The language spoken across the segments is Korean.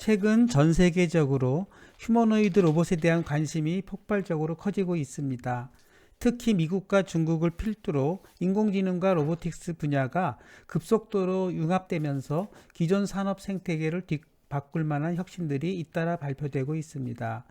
최근 전 세계적으로 휴머노이드 로봇에 대한 관심이 폭발적으로 커지고 있습니다. 특히 미국과 중국을 필두로 인공지능과 로보틱스 분야가 급속도로 융합되면서 기존 산업 생태계를 뒤바꿀 만한 혁신들이 잇따라 발표되고 있습니다.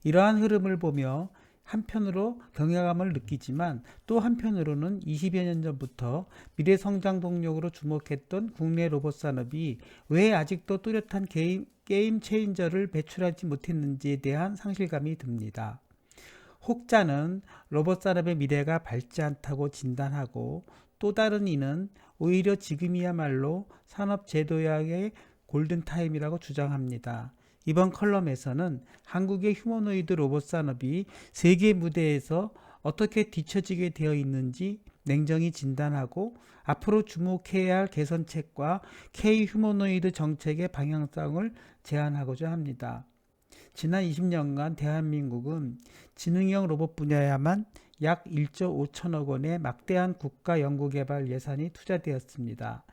이러한 흐름을 보며 한편으로 경외감을 느끼지만 또 한편으로는 20여 년 전부터 미래 성장 동력으로 주목했던 국내 로봇 산업이 왜 아직도 뚜렷한 게임 체인저를 배출하지 못했는지에 대한 상실감이 듭니다. 혹자는 로봇 산업의 미래가 밝지 않다고 진단하고, 또 다른 이는 오히려 지금이야말로 산업 재도약의 골든타임이라고 주장합니다. 이번 컬럼에서는 한국의 휴머노이드 로봇 산업이 세계 무대에서 어떻게 뒤처지게 되어 있는지 냉정히 진단하고, 앞으로 주목해야 할 개선책과 K 휴머노이드 정책의 방향성을 제안하고자 합니다. 지난 20년간 대한민국은 지능형 로봇 분야에만 약 1조 5천억 원의 막대한 국가 연구개발 예산이 투자되었습니다.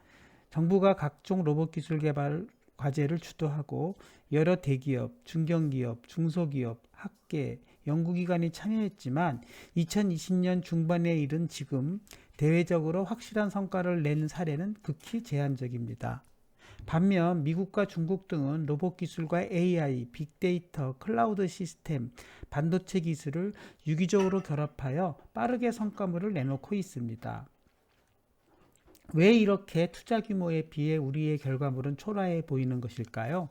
정부가 각종 로봇 기술 개발 과제를 주도하고 여러 대기업, 중견기업, 중소기업, 학계, 연구기관이 참여했지만 2020년 중반에 이른 지금 대외적으로 확실한 성과를 낸 사례는 극히 제한적입니다. 반면 미국과 중국 등은 로봇 기술과 AI, 빅데이터, 클라우드 시스템, 반도체 기술을 유기적으로 결합하여 빠르게 성과물을 내놓고 있습니다. 왜 이렇게 투자 규모에 비해 우리의 결과물은 초라해 보이는 것일까요?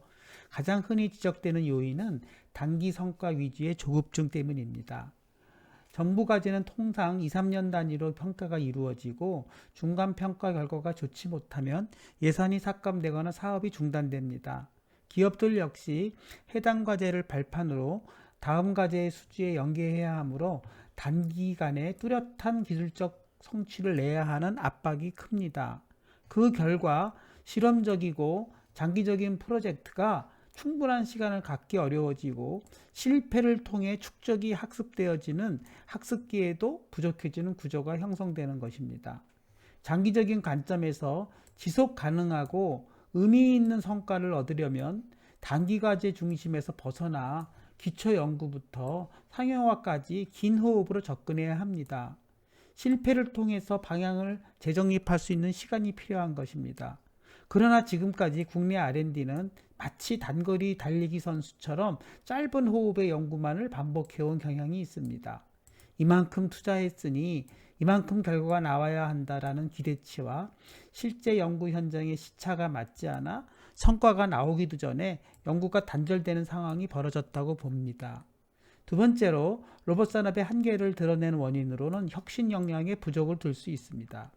가장 흔히 지적되는 요인은 단기 성과 위주의 조급증 때문입니다. 정부 과제는 통상 2, 3년 단위로 평가가 이루어지고 중간 평가 결과가 좋지 못하면 예산이 삭감되거나 사업이 중단됩니다. 기업들 역시 해당 과제를 발판으로 다음 과제의 수주에 연계해야 하므로 단기간에 뚜렷한 기술적 성취를 내야 하는 압박이 큽니다. 그 결과 실험적이고 장기적인 프로젝트가 충분한 시간을 갖기 어려워지고 실패를 통해 축적이 학습되어지는 학습기에도 부족해지는 구조가 형성되는 것입니다. 장기적인 관점에서 지속 가능하고 의미 있는 성과를 얻으려면 단기 과제 중심에서 벗어나 기초 연구부터 상용화까지 긴 호흡으로 접근해야 합니다. 실패를 통해서 방향을 재정립할 수 있는 시간이 필요한 것입니다. 그러나 지금까지 국내 R&D는 마치 단거리 달리기 선수처럼 짧은 호흡의 연구만을 반복해온 경향이 있습니다. 이만큼 투자했으니 이만큼 결과가 나와야 한다라는 기대치와 실제 연구 현장의 시차가 맞지 않아 성과가 나오기도 전에 연구가 단절되는 상황이 벌어졌다고 봅니다. 두 번째로 로봇 산업의 한계를 드러내는 원인으로는 혁신 역량의 부족을 들 수 있습니다.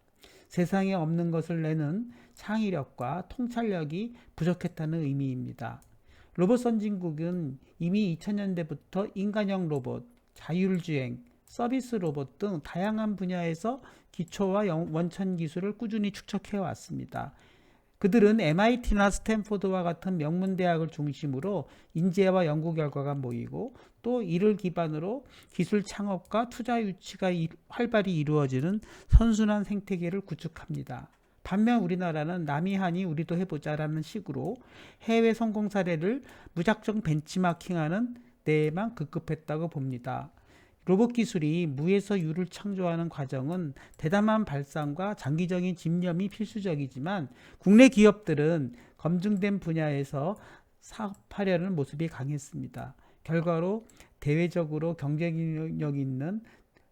세상에 없는 것을 내는 창의력과 통찰력이 부족했다는 의미입니다. 로봇 선진국은 이미 2000년대부터 인간형 로봇, 자율주행, 서비스 로봇 등 다양한 분야에서 기초와 원천 기술을 꾸준히 축적해 왔습니다. 그들은 MIT나 스탠포드와 같은 명문대학을 중심으로 인재와 연구 결과가 모이고, 또 이를 기반으로 기술 창업과 투자 유치가 활발히 이루어지는 선순환 생태계를 구축합니다. 반면 우리나라는 남이 하니 우리도 해보자라는 식으로 해외 성공 사례를 무작정 벤치마킹하는 데에만 급급했다고 봅니다. 로봇 기술이 무에서 유를 창조하는 과정은 대담한 발상과 장기적인 집념이 필수적이지만 국내 기업들은 검증된 분야에서 사업하려는 모습이 강했습니다. 결과로 대외적으로 경쟁력 있는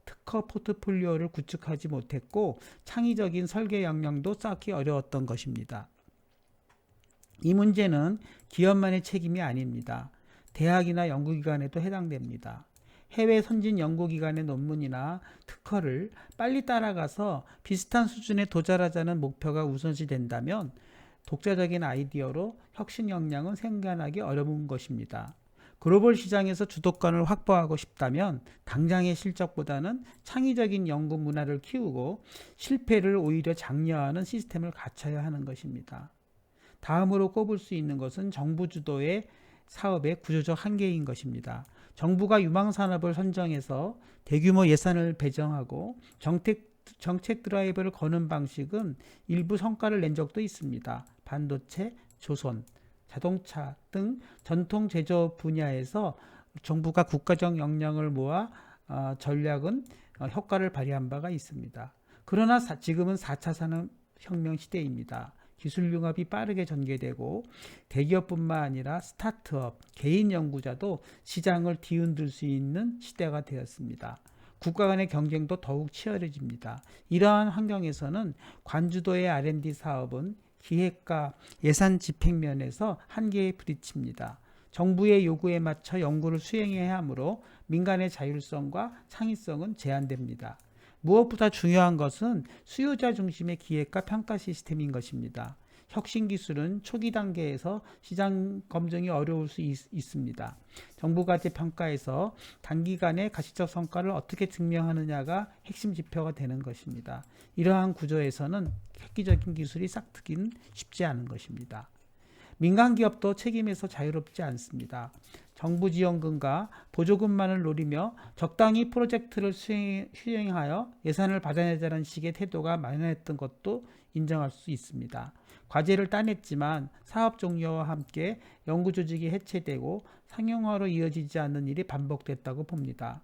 특허 포트폴리오를 구축하지 못했고 창의적인 설계 역량도 쌓기 어려웠던 것입니다. 이 문제는 기업만의 책임이 아닙니다. 대학이나 연구기관에도 해당됩니다. 해외 선진 연구기관의 논문이나 특허를 빨리 따라가서 비슷한 수준에 도달하자는 목표가 우선시 된다면 독자적인 아이디어로 혁신 역량은 생겨나기 어려운 것입니다. 글로벌 시장에서 주도권을 확보하고 싶다면 당장의 실적보다는 창의적인 연구 문화를 키우고 실패를 오히려 장려하는 시스템을 갖춰야 하는 것입니다. 다음으로 꼽을 수 있는 것은 정부 주도의 사업의 구조적 한계인 것입니다. 정부가 유망산업을 선정해서 대규모 예산을 배정하고 정책 드라이브를 거는 방식은 일부 성과를 낸 적도 있습니다. 반도체, 조선, 자동차 등 전통 제조업 분야에서 정부가 국가적 역량을 모아 전략은 효과를 발휘한 바가 있습니다. 그러나 지금은 4차 산업혁명 시대입니다. 기술 융합이 빠르게 전개되고 대기업뿐만 아니라 스타트업, 개인 연구자도 시장을 뒤흔들 수 있는 시대가 되었습니다. 국가 간의 경쟁도 더욱 치열해집니다. 이러한 환경에서는 관주도의 R&D 사업은 기획과 예산 집행 면에서 한계에 부딪힙니다. 정부의 요구에 맞춰 연구를 수행해야 하므로 민간의 자율성과 창의성은 제한됩니다. 무엇보다 중요한 것은 수요자 중심의 기획과 평가 시스템인 것입니다. 혁신 기술은 초기 단계에서 시장 검증이 어려울 수 있습니다. 정부가 평가에서 단기간에 가시적 성과를 어떻게 증명하느냐가 핵심 지표가 되는 것입니다. 이러한 구조에서는 획기적인 기술이 싹트기는 쉽지 않은 것입니다. 민간 기업도 책임에서 자유롭지 않습니다. 정부 지원금과 보조금만을 노리며 적당히 프로젝트를 수행하여 예산을 받아내자는 식의 태도가 만연했던 것도 인정할 수 있습니다. 과제를 따냈지만 사업 종료와 함께 연구 조직이 해체되고 상용화로 이어지지 않는 일이 반복됐다고 봅니다.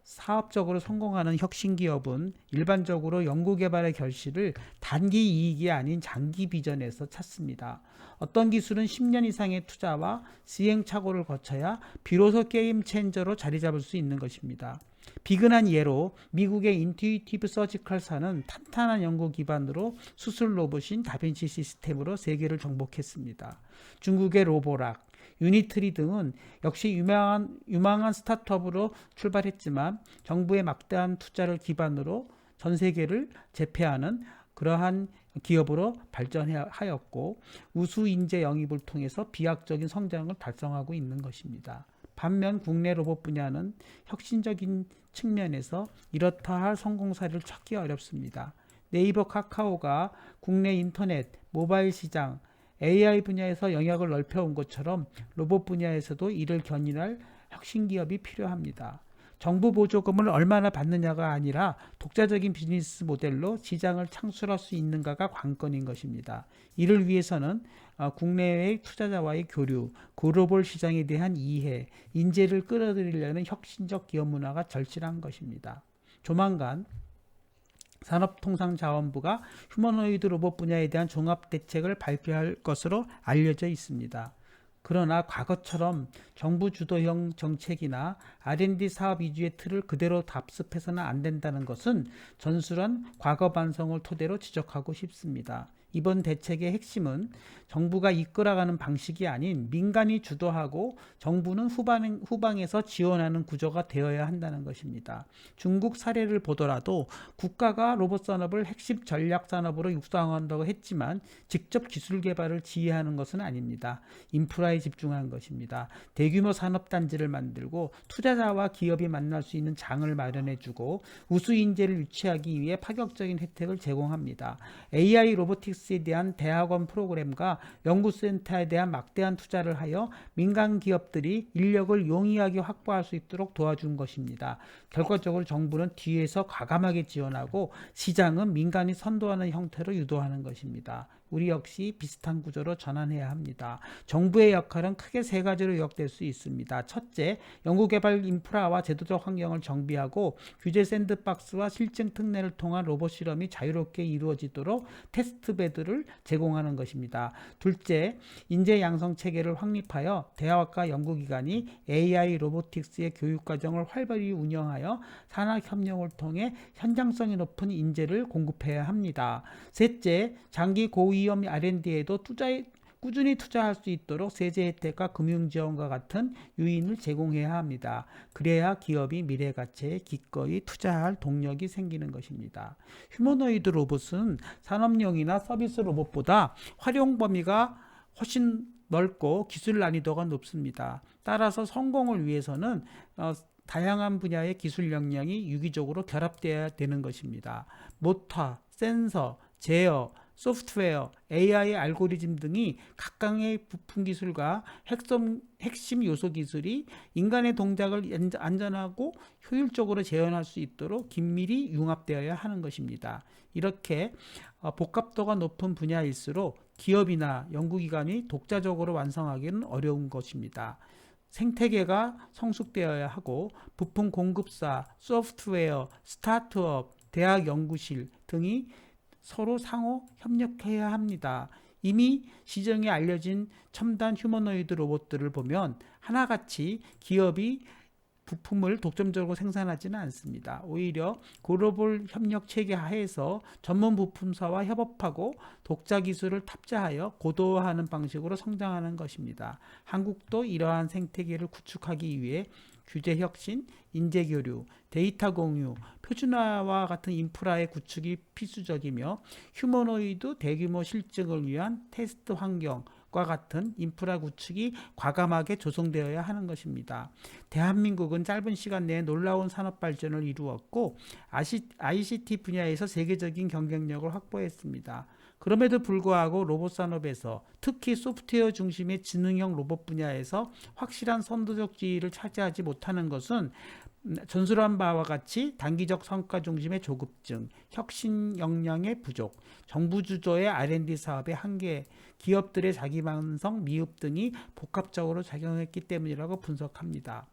사업적으로 성공하는 혁신 기업은 일반적으로 연구개발의 결실을 단기 이익이 아닌 장기 비전에서 찾습니다. 어떤 기술은 10년 이상의 투자와 시행착오를 거쳐야 비로소 게임 체인저로 자리 잡을 수 있는 것입니다. 비근한 예로 미국의 인투이티브 서지컬사는 탄탄한 연구 기반으로 수술 로봇인 다빈치 시스템으로 세계를 정복했습니다. 중국의 로보락, 유니트리 등은 역시 유망한 스타트업으로 출발했지만 정부의 막대한 투자를 기반으로 전 세계를 제패하는 그러한 기업으로 발전하였고 우수 인재 영입을 통해서 비약적인 성장을 달성하고 있는 것입니다. 반면 국내 로봇 분야는 혁신적인 측면에서 이렇다 할 성공 사례를 찾기 어렵습니다. 네이버, 카카오가 국내 인터넷, 모바일 시장, AI 분야에서 영역을 넓혀온 것처럼 로봇 분야에서도 이를 견인할 혁신 기업이 필요합니다. 정부 보조금을 얼마나 받느냐가 아니라 독자적인 비즈니스 모델로 시장을 창출할 수 있는가가 관건인 것입니다. 이를 위해서는 국내외 투자자와의 교류, 글로벌 시장에 대한 이해, 인재를 끌어들이려는 혁신적 기업 문화가 절실한 것입니다. 조만간 산업통상자원부가 휴머노이드 로봇 분야에 대한 종합대책을 발표할 것으로 알려져 있습니다. 그러나 과거처럼 정부 주도형 정책이나 R&D 사업 위주의 틀을 그대로 답습해서는 안 된다는 것은 전술한 과거 반성을 토대로 지적하고 싶습니다. 이번 대책의 핵심은 정부가 이끌어가는 방식이 아닌 민간이 주도하고 정부는 후방에서 지원하는 구조가 되어야 한다는 것입니다. 중국 사례를 보더라도 국가가 로봇 산업을 핵심 전략 산업으로 육성한다고 했지만 직접 기술 개발을 지휘하는 것은 아닙니다. 인프라에 집중한 것입니다. 대규모 산업단지를 만들고 투자자와 기업이 만날 수 있는 장을 마련해주고 우수 인재를 유치하기 위해 파격적인 혜택을 제공합니다. AI 로보틱스에 대한 대학원 프로그램과 연구센터에 대한 막대한 투자를 하여 민간 기업들이 인력을 용이하게 확보할 수 있도록 도와준 것입니다. 결과적으로 정부는 뒤에서 과감하게 지원하고 시장은 민간이 선도하는 형태로 유도하는 것입니다. 우리 역시 비슷한 구조로 전환해야 합니다. 정부의 역할은 크게 세 가지로 요약될 수 있습니다. 첫째, 연구개발 인프라와 제도적 환경을 정비하고 규제 샌드박스와 실증 특례를 통한 로봇 실험이 자유롭게 이루어지도록 테스트베드를 제공하는 것입니다. 둘째, 인재 양성 체계를 확립하여 대학과 연구기관이 AI 로보틱스의 교육과정을 활발히 운영하여 산학협력을 통해 현장성이 높은 인재를 공급해야 합니다. 셋째, 장기 고위험 R&D에도 꾸준히 투자할 수 있도록 세제 혜택과 금융지원과 같은 유인을 제공해야 합니다. 그래야 기업이 미래 가치에 기꺼이 투자할 동력이 생기는 것입니다. 휴머노이드 로봇은 산업용이나 서비스 로봇보다 활용 범위가 훨씬 넓고 기술 난이도가 높습니다. 따라서 성공을 위해서는 다양한 분야의 기술 역량이 유기적으로 결합되어야 되는 것입니다. 모터, 센서, 제어, 소프트웨어, AI 알고리즘 등이 각각의 부품 기술과 핵심 요소 기술이 인간의 동작을 안전하고 효율적으로 재현할 수 있도록 긴밀히 융합되어야 하는 것입니다. 이렇게 복합도가 높은 분야일수록 기업이나 연구기관이 독자적으로 완성하기는 어려운 것입니다. 생태계가 성숙되어야 하고 부품 공급사, 소프트웨어, 스타트업, 대학 연구실 등이 서로 상호 협력해야 합니다. 이미 시장에 알려진 첨단 휴머노이드 로봇들을 보면 하나같이 기업이 부품을 독점적으로 생산하지는 않습니다. 오히려 글로벌 협력 체계 하에서 전문 부품사와 협업하고 독자 기술을 탑재하여 고도화하는 방식으로 성장하는 것입니다. 한국도 이러한 생태계를 구축하기 위해 규제 혁신, 인재 교류, 데이터 공유, 표준화와 같은 인프라의 구축이 필수적이며 휴머노이드 대규모 실증을 위한 테스트 환경과 같은 인프라 구축이 과감하게 조성되어야 하는 것입니다. 대한민국은 짧은 시간 내에 놀라운 산업 발전을 이루었고 ICT 분야에서 세계적인 경쟁력을 확보했습니다. 그럼에도 불구하고 로봇 산업에서 특히 소프트웨어 중심의 지능형 로봇 분야에서 확실한 선도적 지위를 차지하지 못하는 것은 전술한 바와 같이 단기적 성과 중심의 조급증, 혁신 역량의 부족, 정부 주도의 R&D 사업의 한계, 기업들의 자기만성 미흡 등이 복합적으로 작용했기 때문이라고 분석합니다.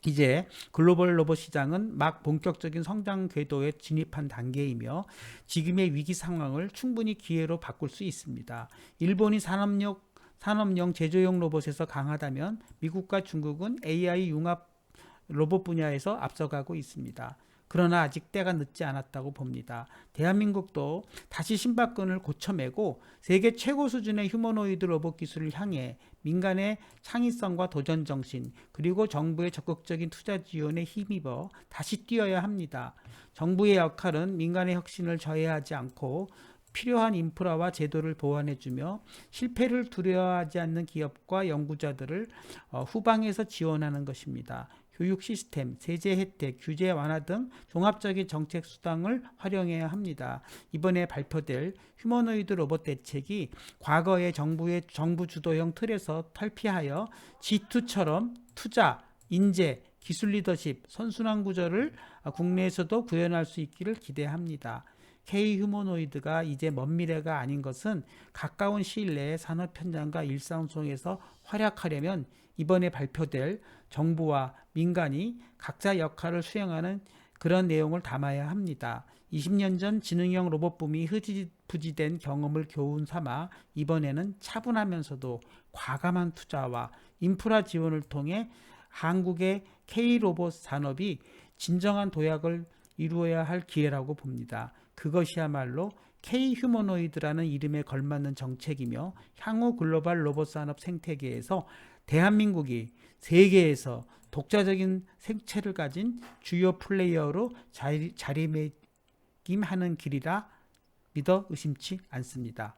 이제 글로벌 로봇 시장은 막 본격적인 성장 궤도에 진입한 단계이며 지금의 위기 상황을 충분히 기회로 바꿀 수 있습니다. 일본이 산업용 제조용 로봇에서 강하다면 미국과 중국은 AI 융합 로봇 분야에서 앞서가고 있습니다. 그러나 아직 때가 늦지 않았다고 봅니다. 대한민국도 다시 신발끈을 고쳐매고 세계 최고 수준의 휴머노이드 로봇 기술을 향해 민간의 창의성과 도전 정신 그리고 정부의 적극적인 투자 지원에 힘입어 다시 뛰어야 합니다. 정부의 역할은 민간의 혁신을 저해하지 않고 필요한 인프라와 제도를 보완해주며 실패를 두려워하지 않는 기업과 연구자들을 후방에서 지원하는 것입니다. 교육 시스템, 세제 혜택, 규제 완화 등 종합적인 정책 수단을 활용해야 합니다. 이번에 발표될 휴머노이드 로봇 대책이 과거의 정부 주도형 틀에서 탈피하여 G2처럼 투자, 인재, 기술 리더십, 선순환 구조를 국내에서도 구현할 수 있기를 기대합니다. K 휴머노이드가 이제 먼 미래가 아닌 것은 가까운 시일 내에 산업 현장과 일상 속에서 활약하려면 이번에 발표될 정부와 민간이 각자 역할을 수행하는 그런 내용을 담아야 합니다. 20년 전 지능형 로봇 붐이 흐지부지된 경험을 교훈 삼아 이번에는 차분하면서도 과감한 투자와 인프라 지원을 통해 한국의 K-로봇 산업이 진정한 도약을 이루어야 할 기회라고 봅니다. 그것이야말로 K-휴머노이드라는 이름에 걸맞는 정책이며 향후 글로벌 로봇 산업 생태계에서 대한민국이 세계에서 독자적인 생체를 가진 주요 플레이어로 자리매김하는 길이라 믿어 의심치 않습니다.